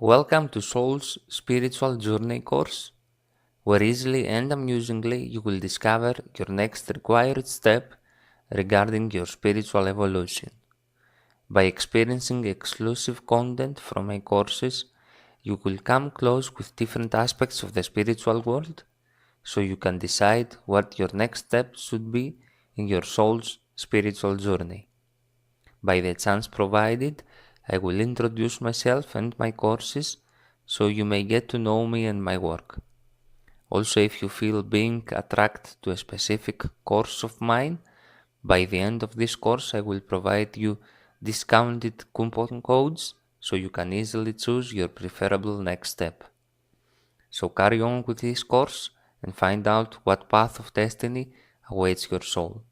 Welcome to Soul's Spiritual Journey course, where easily and amusingly you will discover your next required step regarding your spiritual evolution. By experiencing exclusive content from my courses, you will come close with different aspects of the spiritual world, so you can decide what your next step should be in your soul's spiritual journey. By the chance provided, I will introduce myself and my courses so you may get to know me and my work. Also, if you feel being attracted to a specific course of mine, by the end of this course I will provide you discounted coupon codes so you can easily choose your preferable next step. So carry on with this course and find out what path of destiny awaits your soul.